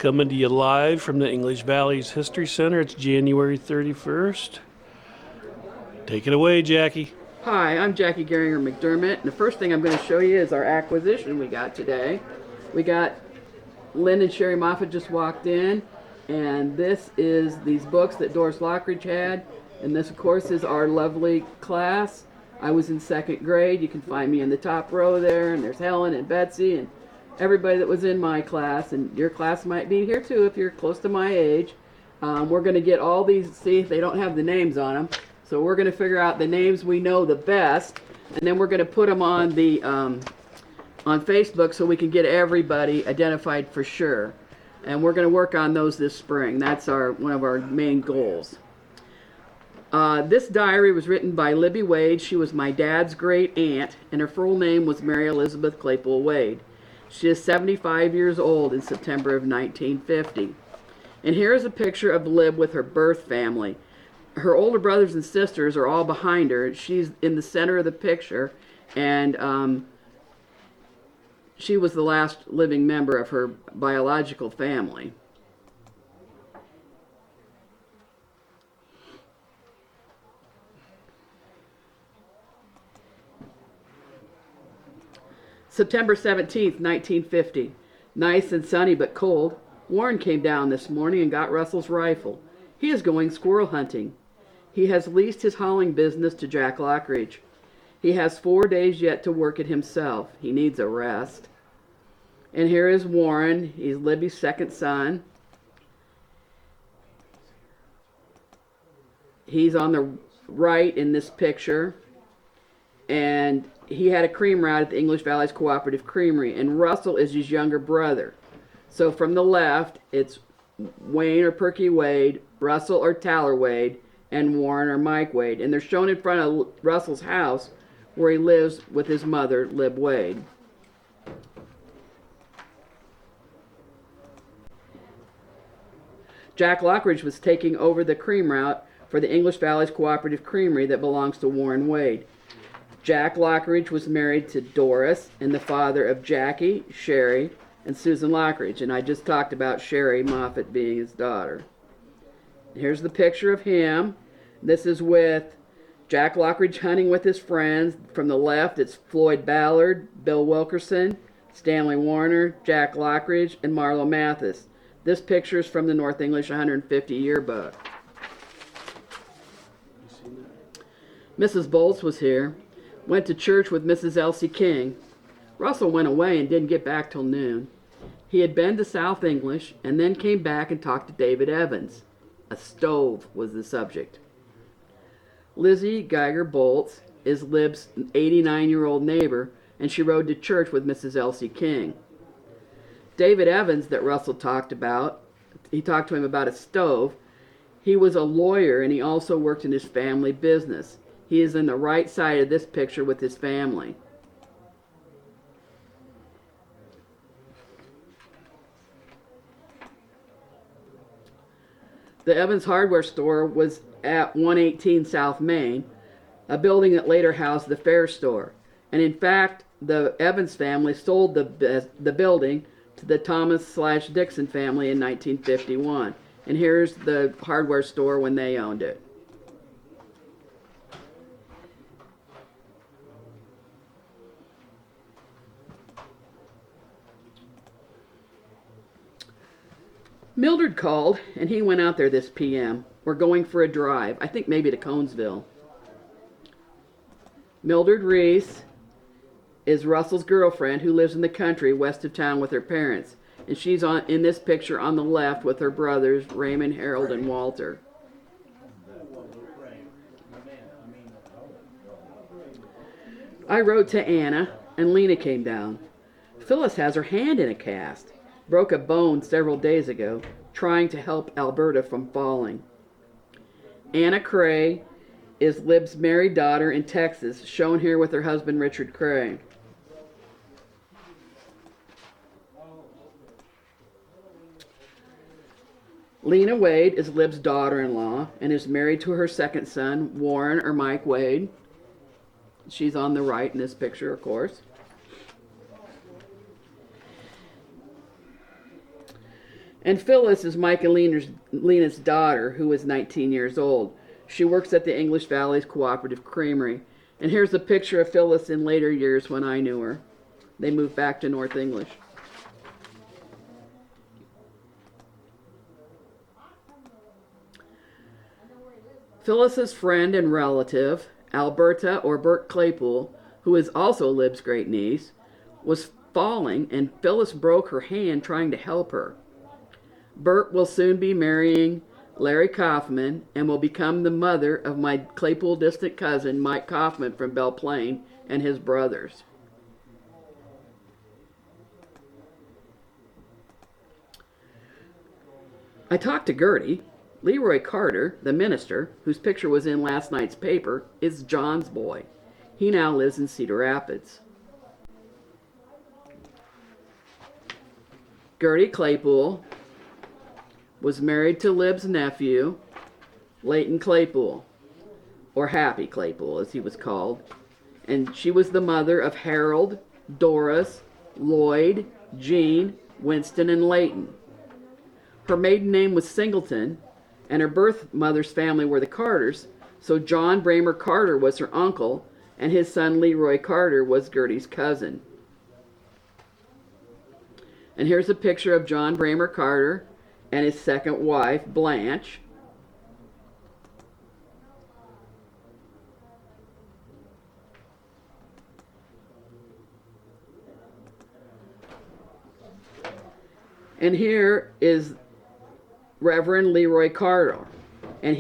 Coming to you live from the English Valley's History Center. It's January 31st. Take it away, Jackie. Hi, I'm Jackie Geringer McDermott, and the first thing I'm going to show you is our acquisition we got today. We got Lynn and Sherry Moffat just walked in, and this is these books that Doris Lockridge had, and this, of course, is our lovely class. I was in second grade. You can find me in the top row there, and there's Helen and Betsy and everybody that was in my class, and your class might be here too if you're close to my age. We're going to get all these, see, they don't have the names on them, so we're going to figure out the names we know the best, and then we're going to put them on the on Facebook so we can get everybody identified for sure. And we're going to work on those this spring. That's one of our main goals. This diary was written by Lib Wade. She was my dad's great aunt, and her full name was Mary Elizabeth Claypool Wade. She is 75 years old in September of 1950. And here is a picture of Lib with her birth family. Her older brothers and sisters are all behind her. She's in the center of the picture, and she was the last living member of her biological family. September 17th, 1950. Nice and sunny but cold. Warren came down this morning and got Russell's rifle. He is going squirrel hunting. He has leased his hauling business to Jack Lockridge. He has 4 days yet to work it himself. He needs a rest. And here is Warren. He's Libby's second son. He's on the right in this picture. And he had a cream route at the English Valley's Cooperative Creamery. And Russell is his younger brother. So from the left, it's Wayne or Perky Wade, Russell or Taller Wade, and Warren or Mike Wade. And they're shown in front of Russell's house where he lives with his mother, Lib Wade. Jack Lockridge was taking over the cream route for the English Valley's Cooperative Creamery that belongs to Warren Wade. Jack Lockridge was married to Doris and the father of Jackie, Sherry, and Susan Lockridge. And I just talked about Sherry Moffat being his daughter. Here's the picture of him. This is with Jack Lockridge hunting with his friends. From the left, it's Floyd Ballard, Bill Wilkerson, Stanley Warner, Jack Lockridge, and Marlo Mathis. This picture is from the North English 150 yearbook. Mrs. Bolts was here. Went to church with Mrs. Elsie King. Russell went away and didn't get back till noon. He had been to South English and then came back and talked to David Evans. A stove was the subject. Lizzie Geiger Bolts is Lib's 89-year-old neighbor, and she rode to church with Mrs. Elsie King. David Evans that Russell talked about, he talked to him about a stove. He was a lawyer and he also worked in his family business. He is in the right side of this picture with his family. The Evans hardware store was at 118 South Main, a building that later housed the Fair store. And in fact, the Evans family sold the building to the Thomas/Dixon family in 1951. And here's the hardware store when they owned it. Mildred called, and he went out there this p.m. We're going for a drive. I think maybe to Conesville. Mildred Reese is Russell's girlfriend who lives in the country west of town with her parents. And she's in this picture on the left with her brothers, Raymond, Harold, and Walter. I wrote to Anna, and Lena came down. Phyllis has her hand in a cast. Broke a bone several days ago, trying to help Alberta from falling. Anna Cray is Lib's married daughter in Texas, shown here with her husband Richard Cray. Lena Wade is Lib's daughter-in-law and is married to her second son, Warren or Mike Wade. She's on the right in this picture, of course. And Phyllis is Mike and Lena's daughter, who is 19 years old. She works at the English Valley's Cooperative Creamery. And here's a picture of Phyllis in later years when I knew her. They moved back to North English. Phyllis's friend and relative, Alberta or Bert Claypool, who is also Lib's great niece, was falling and Phyllis broke her hand trying to help her. Bert will soon be marrying Larry Kaufman and will become the mother of my Claypool distant cousin, Mike Kaufman from Belle Plaine, and his brothers. I talked to Gertie. Leroy Carter, the minister, whose picture was in last night's paper, is John's boy. He now lives in Cedar Rapids. Gertie Claypool was married to Lib's nephew, Leighton Claypool, or Happy Claypool as he was called, and she was the mother of Harold, Doris, Lloyd, Jean, Winston, and Leighton. Her maiden name was Singleton, and her birth mother's family were the Carters, so John Bramer Carter was her uncle, and his son Leroy Carter was Gertie's cousin. And here's a picture of John Bramer Carter and his second wife, Blanche. And here is Reverend Leroy Carter. And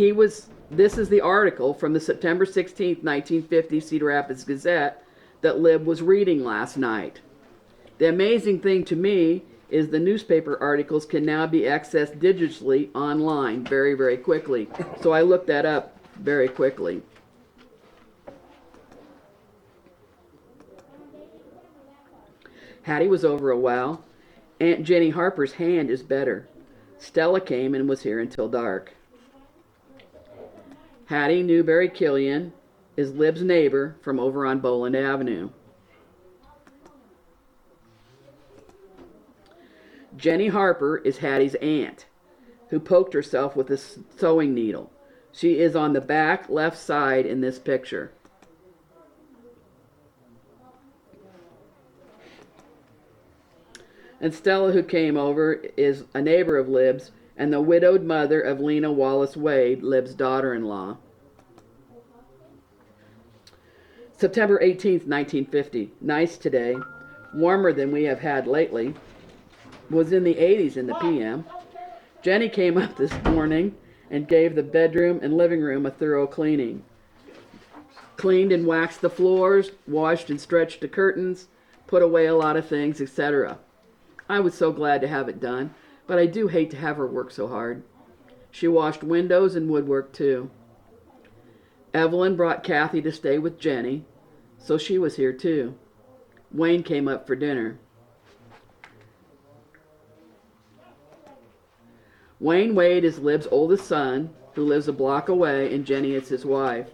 this is the article from the September 16th, 1950 Cedar Rapids Gazette that Lib was reading last night. The amazing thing to me is the newspaper articles can now be accessed digitally online very, very quickly. So I looked that up very quickly. Hattie was over a while. Aunt Jenny Harper's hand is better. Stella came and was here until dark. Hattie Newberry Killian is Lib's neighbor from over on Boland Avenue. Jenny Harper is Hattie's aunt, who poked herself with a sewing needle. She is on the back left side in this picture. And Stella, who came over, is a neighbor of Lib's and the widowed mother of Lena Wallace Wade, Lib's daughter-in-law. September 18th, 1950. Nice today. Warmer than we have had lately. Was in the 80s in the PM. Jenny came up this morning and gave the bedroom and living room a thorough cleaning. Cleaned and waxed the floors, washed and stretched the curtains, put away a lot of things, etc. I was so glad to have it done, but I do hate to have her work so hard. She washed windows and woodwork too. Evelyn brought Kathy to stay with Jenny, so she was here too. Wayne came up for dinner. Wayne Wade is Lib's oldest son, who lives a block away, and Jenny is his wife.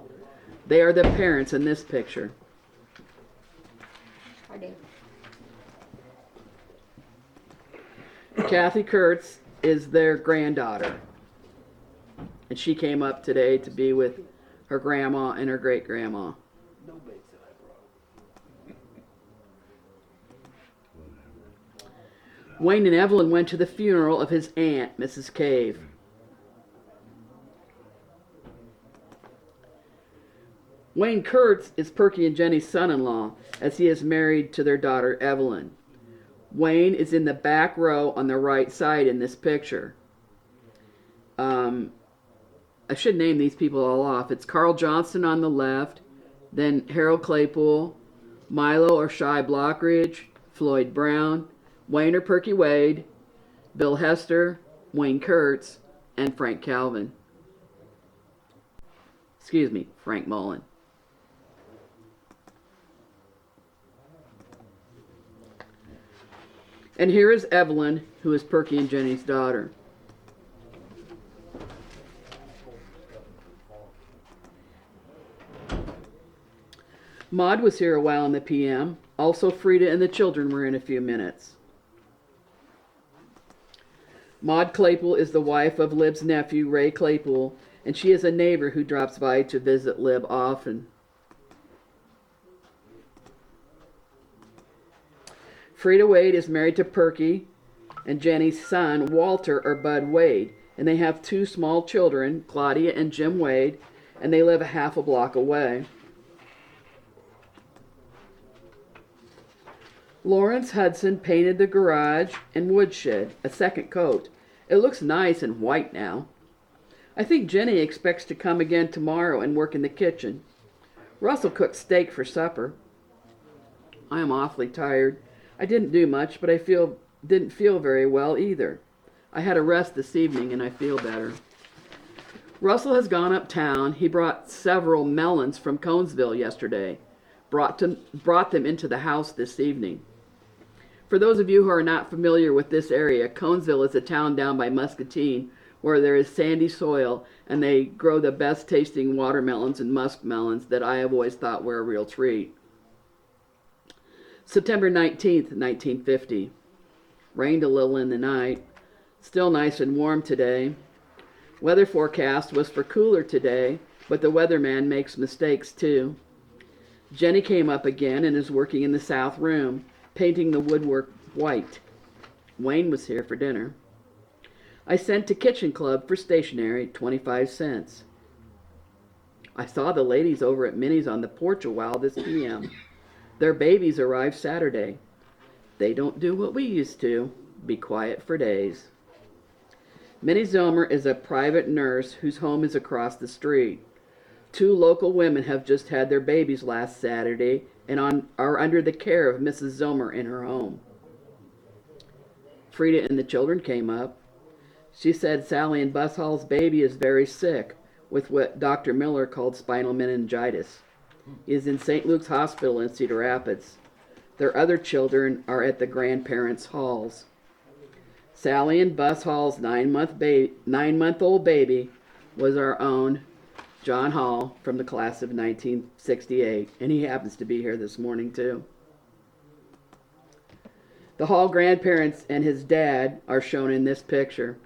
They are the parents in this picture. Kathy Kurtz is their granddaughter, and she came up today to be with her grandma and her great-grandma. Wayne and Evelyn went to the funeral of his aunt, Mrs. Cave. Wayne Kurtz is Perky and Jenny's son-in-law, as he is married to their daughter, Evelyn. Wayne is in the back row on the right side in this picture. I should name these people all off. It's Carl Johnston on the left, then Harold Claypool, Milo or Shy Lockridge, Floyd Brown, Wayne or Perky Wade, Bill Hester, Wayne Kurtz, and Frank Calvin. Excuse me, Frank Mullen. And here is Evelyn, who is Perky and Jenny's daughter. Maud was here a while in the PM. Also, Frida and the children were in a few minutes. Maud Claypool is the wife of Lib's nephew, Ray Claypool, and she is a neighbor who drops by to visit Lib often. Frida Wade is married to Perky and Jenny's son, Walter or Bud Wade, and they have 2 small children, Claudia and Jim Wade, and they live a half a block away. Lawrence Hudson painted the garage and woodshed, a second coat. It looks nice and white now. I think Jenny expects to come again tomorrow and work in the kitchen. Russell cooked steak for supper. I am awfully tired. I didn't do much, but I didn't feel very well either. I had a rest this evening and I feel better. Russell has gone uptown. He brought several melons from Conesville yesterday. Brought them into the house this evening. For those of you who are not familiar with this area, Conesville is a town down by Muscatine where there is sandy soil and they grow the best tasting watermelons and muskmelons that I have always thought were a real treat. September 19th, 1950. Rained a little in the night. Still nice and warm today. Weather forecast was for cooler today, but the weatherman makes mistakes too. Jenny came up again and is working in the south room, painting the woodwork white. Wayne was here for dinner. I sent to Kitchen Club for stationery, 25 cents. I saw the ladies over at Minnie's on the porch a while this p.m. Their babies arrived Saturday. They don't do what we used to, be quiet for days. Minnie Zomer is a private nurse whose home is across the street. 2 local women have just had their babies last Saturday and are under the care of Mrs. Zomer in her home. Frida and the children came up. She said Sally and Bus Hall's baby is very sick with what Dr. Miller called spinal meningitis. He is in St. Luke's Hospital in Cedar Rapids. Their other children are at the grandparents' halls. Sally and Bus Hall's 9-month-old baby was our own John Hall from the class of 1968, and he happens to be here this morning too. The Hall grandparents and his dad are shown in this picture.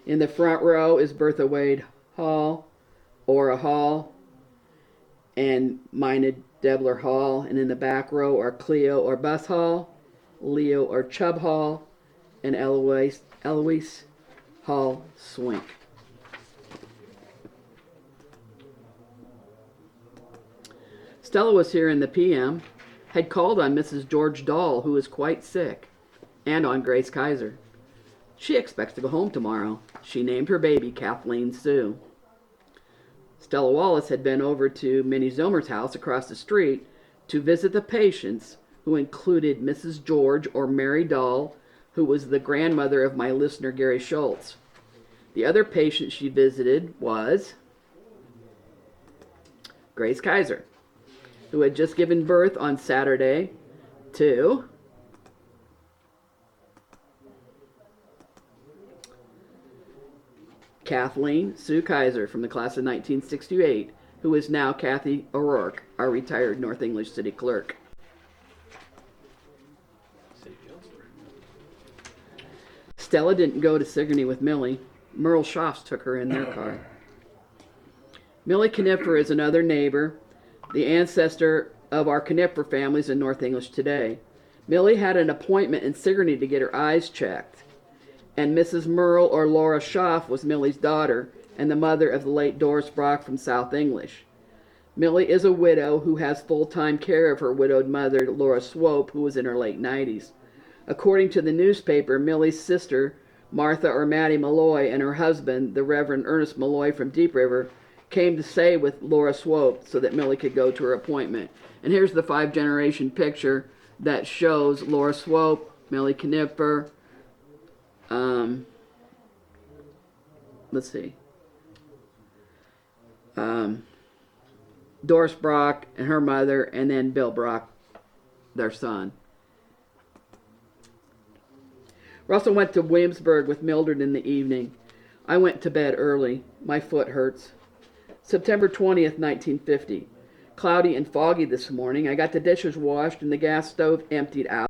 In the front row is Bertha Wade Hall, Ora Hall, and Mina Debler Hall, and in the back row are Cleo or Bus Hall, Leo or Chubb Hall, and Eloise Hall Swink. Stella was here in the p.m., had called on Mrs. George Dahl, who is quite sick, and on Grace Kaiser. She expects to go home tomorrow. She named her baby Kathleen Sue. Stella Wallace had been over to Minnie Zomer's house across the street to visit the patients, who included Mrs. George or Mary Dahl, who was the grandmother of my listener Gary Schultz. The other patient she visited was Grace Kaiser, who had just given birth on Saturday to Kathleen Sue Kaiser from the class of 1968, who is now Kathy O'Rourke, our retired North English City Clerk. Stella didn't go to Sigourney with Millie. Merle Schaffs took her in their car. Millie Knipfer is another neighbor, the ancestor of our Knipfer families in North English today. Millie had an appointment in Sigourney to get her eyes checked, and Mrs. Merle or Laura Schaff was Millie's daughter and the mother of the late Doris Brock from South English. Millie is a widow who has full-time care of her widowed mother, Laura Swope, who was in her late 90s. According to the newspaper, Millie's sister, Martha or Mattie Malloy, and her husband, the Reverend Ernest Malloy from Deep River, came to stay with Laura Swope so that Millie could go to her appointment. And here's the 5-generation picture that shows Laura Swope, Millie Knipfer, let's see, Doris Brock and her mother, and then Bill Brock, their son. Russell went to Williamsburg with Mildred in the evening. I went to bed early. My foot hurts. September 20th, 1950. Cloudy and foggy this morning. I got the dishes washed and the gas stove emptied out.